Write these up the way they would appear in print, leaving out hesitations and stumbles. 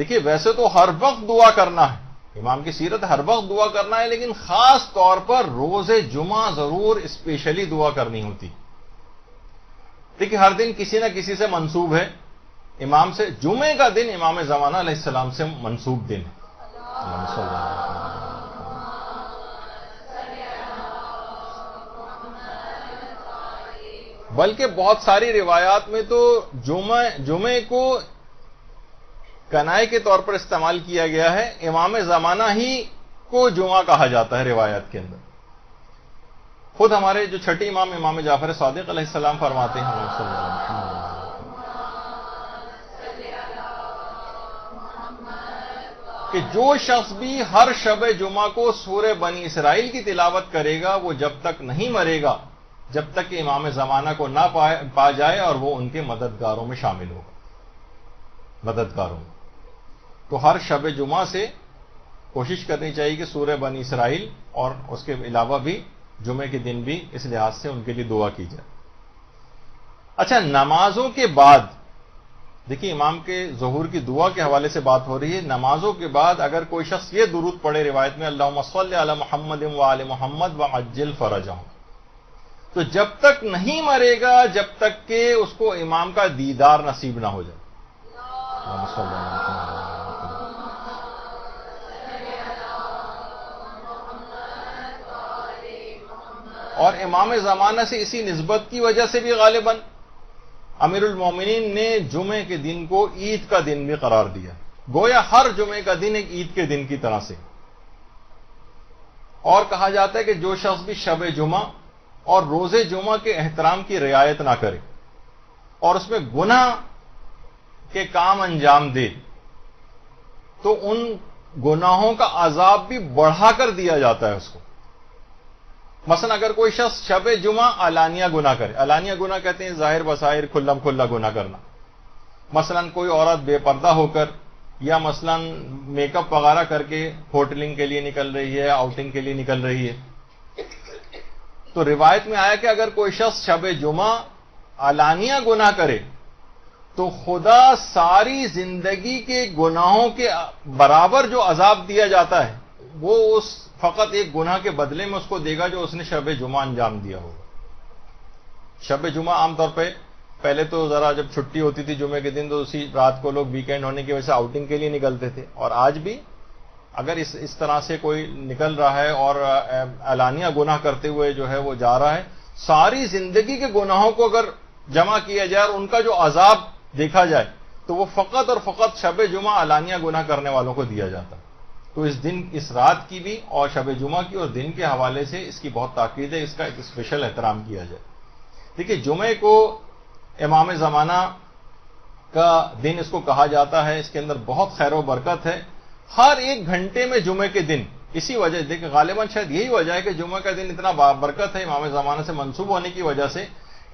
دیکھیے ویسے تو ہر وقت دعا کرنا ہے، امام کی سیرت ہر وقت دعا کرنا ہے، لیکن خاص طور پر روز جمعہ ضرور اسپیشلی دعا کرنی ہوتی۔ دیکھیے ہر دن کسی نہ کسی سے منسوب ہے امام سے، جمعے کا دن امام زمانہ علیہ السلام سے منسوب دن ہے۔ بلکہ بہت ساری روایات میں تو جمعے کو کنائے کے طور پر استعمال کیا گیا ہے، امام زمانہ ہی کو جمعہ کہا جاتا ہے روایات کے اندر۔ خود ہمارے جو چھٹی امام جعفر صادق علیہ السلام فرماتے ہیں کہ جو شخص بھی ہر شب جمعہ کو سورہ بنی اسرائیل کی تلاوت کرے گا وہ جب تک نہیں مرے گا جب تک کہ امام زمانہ کو نہ پا جائے اور وہ ان کے مددگاروں میں شامل ہوگا، مددگاروں میں۔ تو ہر شب جمعہ سے کوشش کرنی چاہیے کہ سورہ بنی اسرائیل اور اس کے علاوہ بھی جمعے کے دن بھی اس لحاظ سے ان کے لیے دعا کی جائے۔ اچھا، نمازوں کے بعد دیکھیے امام کے ظہور کی دعا کے حوالے سے بات ہو رہی ہے، نمازوں کے بعد اگر کوئی شخص یہ درود پڑھے روایت میں اللہم صلی علی محمد وآل محمد وعجل فرجہم، تو جب تک نہیں مرے گا جب تک کہ اس کو امام کا دیدار نصیب نہ ہو جائے۔ اور امام زمانہ سے اسی نسبت کی وجہ سے بھی غالباً امیر المومنین نے جمعے کے دن کو عید کا دن بھی قرار دیا، گویا ہر جمعے کا دن ایک عید کے دن کی طرح سے۔ اور کہا جاتا ہے کہ جو شخص بھی شب جمعہ اور روز جمعہ کے احترام کی رعایت نہ کرے اور اس میں گناہ کے کام انجام دے تو ان گناہوں کا عذاب بھی بڑھا کر دیا جاتا ہے اس کو۔ مثلا اگر کوئی شخص شب جمعہ علانیہ گناہ کرے، علانیہ گناہ کہتے ہیں ظاہر بظاہر کھلم کھلا گناہ کرنا، مثلا کوئی عورت بے پردہ ہو کر یا مثلا میک اپ وغیرہ کر کے ہوٹلنگ کے لیے نکل رہی ہے، آؤٹنگ کے لیے نکل رہی ہے، تو روایت میں آیا کہ اگر کوئی شخص شب جمعہ علانیہ گناہ کرے تو خدا ساری زندگی کے گناہوں کے برابر جو عذاب دیا جاتا ہے وہ اس فقط ایک گناہ کے بدلے میں اس کو دے گا جو اس نے شب جمعہ انجام دیا ہوگا۔ شب جمعہ عام طور پہ پہلے تو ذرا جب چھٹی ہوتی تھی جمعے کے دن تو اسی رات کو لوگ ویکینڈ ہونے کی وجہ سے آؤٹنگ کے لیے نکلتے تھے، اور آج بھی اگر اس طرح سے کوئی نکل رہا ہے اور علانیہ گناہ کرتے ہوئے جو ہے وہ جا رہا ہے، ساری زندگی کے گناہوں کو اگر جمع کیا جائے اور ان کا جو عذاب دیکھا جائے تو وہ فقط اور فقط شب جمعہ علانیہ گناہ کرنے والوں کو دیا جاتا ہے۔ تو اس دن، اس رات کی بھی اور شب جمعہ کی اور دن کے حوالے سے اس کی بہت تاکید ہے، اس کا ایک اسپیشل احترام کیا جائے۔ دیکھیے جمعے کو امام زمانہ کا دن اس کو کہا جاتا ہے، اس کے اندر بہت خیر و برکت ہے۔ ہر ایک گھنٹے میں جمعے کے دن، اسی وجہ دیکھیں غالباً شاید یہی وجہ ہے کہ جمعہ کا دن اتنا برکت ہے امام زمانہ سے منسوب ہونے کی وجہ سے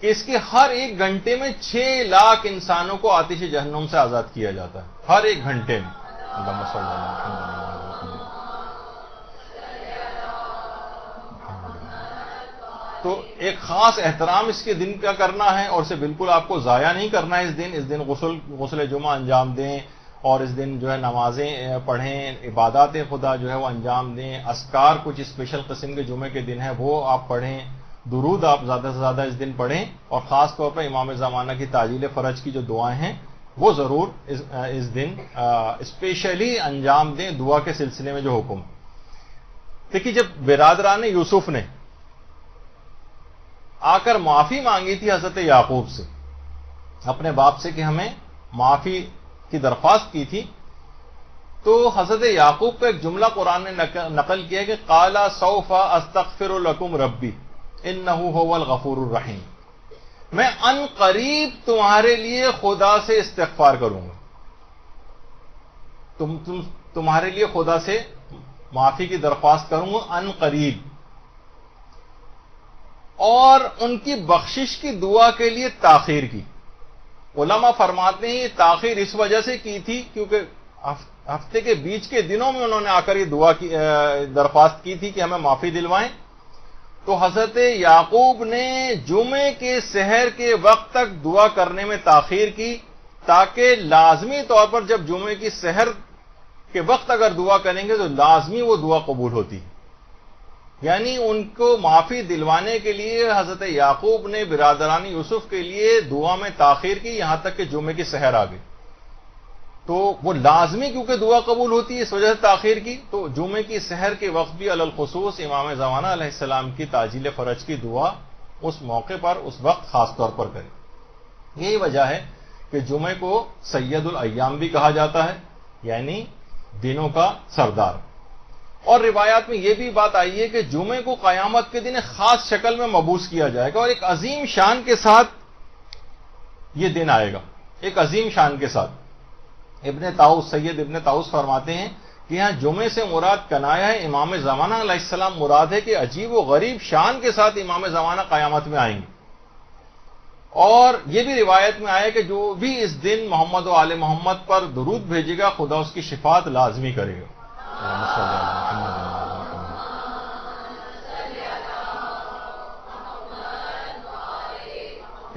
کہ اس کے ہر ایک گھنٹے میں 6 لاکھ انسانوں کو آتش جہنم سے آزاد کیا جاتا ہے، ہر ایک گھنٹے میں۔ اللہم صلی اللہ علیہ وسلم۔ تو ایک خاص احترام اس کے دن کا کرنا ہے اور اسے بالکل آپ کو ضائع نہیں کرنا ہے۔ اس دن غسل جمعہ انجام دیں اور اس دن جو ہے نمازیں پڑھیں، عبادات خدا جو ہے وہ انجام دیں، اذکار کچھ اسپیشل قسم کے جمعے کے دن ہے وہ آپ پڑھیں، درود آپ زیادہ سے زیادہ اس دن پڑھیں، اور خاص طور پر امام زمانہ کی تعجیل فرج کی جو دعائیں ہیں وہ ضرور اس دن اسپیشلی انجام دیں، دعا کے سلسلے میں جو حکم۔ دیکھیے جب برادران یوسف نے آ کر معافی مانگی تھی حضرت یعقوب سے، اپنے باپ سے کہ ہمیں معافی کی درخواست کی تھی، تو حضرت یعقوب کا ایک جملہ قرآن نے نقل کیا کہ قال سوف استغفر لکم ربی انہ هو الغفور الرحیم، میں ان قریب تمہارے لیے خدا سے استغفار کروں گا، تمہارے لیے خدا سے معافی کی درخواست کروں گا ان قریب، اور ان کی بخشش کی دعا کے لیے تاخیر کی۔ علماء فرماتے ہیں یہ تاخیر اس وجہ سے کی تھی کیونکہ ہفتے کے بیچ کے دنوں میں انہوں نے آ کر یہ دعا کی درخواست کی تھی کہ ہمیں معافی دلوائیں، تو حضرت یعقوب نے جمعے کے سحر کے وقت تک دعا کرنے میں تاخیر کی تاکہ لازمی طور پر جب جمعے کی سحر کے وقت اگر دعا کریں گے تو لازمی وہ دعا قبول ہوتی ہے. یعنی ان کو معافی دلوانے کے لیے حضرت یعقوب نے برادران یوسف کے لیے دعا میں تاخیر کی یہاں تک کہ جمعے کی سحر آ گئی. تو وہ لازمی کیونکہ دعا قبول ہوتی ہے اس وجہ سے تاخیر کی. تو جمعے کی سحر کے وقت بھی علی الخصوص امام زمانہ علیہ السلام کی تعجیل فرج کی دعا اس موقع پر اس وقت خاص طور پر کریں. یہی وجہ ہے کہ جمعے کو سید الایام بھی کہا جاتا ہے, یعنی دنوں کا سردار. اور روایات میں یہ بھی بات آئی ہے کہ جمعے کو قیامت کے دن ایک خاص شکل میں مبعوث کیا جائے گا اور ایک عظیم شان کے ساتھ یہ دن آئے گا, ایک عظیم شان کے ساتھ. سید ابن طاؤس فرماتے ہیں کہ یہاں جمعے سے مراد کنایا ہے امام زمانہ علیہ السلام مراد ہے کہ عجیب و غریب شان کے ساتھ امام زمانہ قیامت میں آئیں گے. اور یہ بھی روایت میں آیا کہ جو بھی اس دن محمد و آل محمد پر درود بھیجے گا خدا اس کی شفاعت لازمی کرے گا.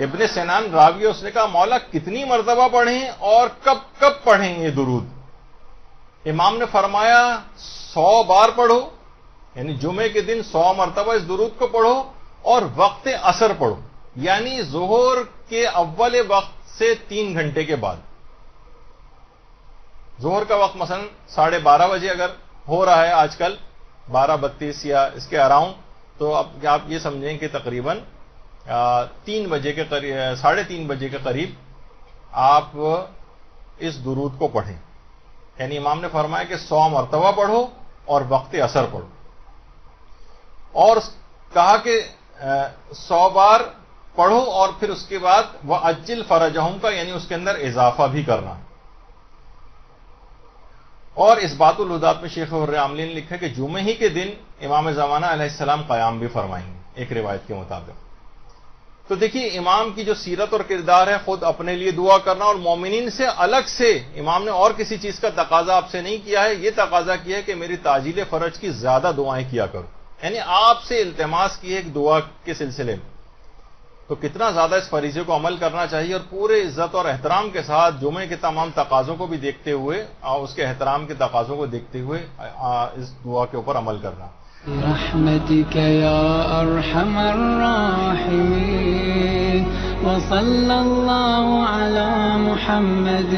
ابن سنان راوی اس نے کہا مولا کتنی مرتبہ پڑھیں اور کب کب پڑھیں یہ درود؟ امام نے فرمایا 100 بار پڑھو, یعنی جمعے کے دن 100 مرتبہ اس درود کو پڑھو اور وقت عصر پڑھو, یعنی ظہر کے اول وقت سے 3 گھنٹے کے بعد. ظہر کا وقت مثلا 12:30 بجے اگر ہو رہا ہے آج کل 12:32 یا اس کے اراؤنڈ, تو اب آپ یہ سمجھیں کہ تقریباً 3 بجے کے قریب 3:30 بجے کے قریب آپ اس درود کو پڑھیں. یعنی امام نے فرمایا کہ 100 مرتبہ پڑھو اور وقت عصر پڑھو, اور کہا کہ 100 بار پڑھو اور پھر اس کے بعد وَأَجِّلْ فَرَجَهُمْ کا یعنی اس کے اندر اضافہ بھی کرنا. اور اس بات الہدات میں شیخ عاملی نے لکھا کہ جمعے ہی کے دن امام زمانہ علیہ السلام قیام بھی فرمائیں گے ایک روایت کے مطابق. تو دیکھیے امام کی جو سیرت اور کردار ہے خود اپنے لیے دعا کرنا, اور مومنین سے الگ سے امام نے اور کسی چیز کا تقاضا آپ سے نہیں کیا ہے, یہ تقاضا کیا ہے کہ میری تعجیل فرج کی زیادہ دعائیں کیا کرو, یعنی آپ سے التماس کی ہے ایک دعا کے سلسلے میں. تو کتنا زیادہ اس فریضے کو عمل کرنا چاہیے اور پورے عزت اور احترام کے ساتھ جمعے کے تمام تقاضوں کو بھی دیکھتے ہوئے اور اس کے احترام کے تقاضوں کو دیکھتے ہوئے اس دعا کے اوپر عمل کرنا. برحمتك يا أرحم الراحمين وصلى الله على محمد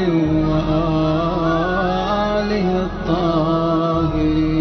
وآله الطاهرين.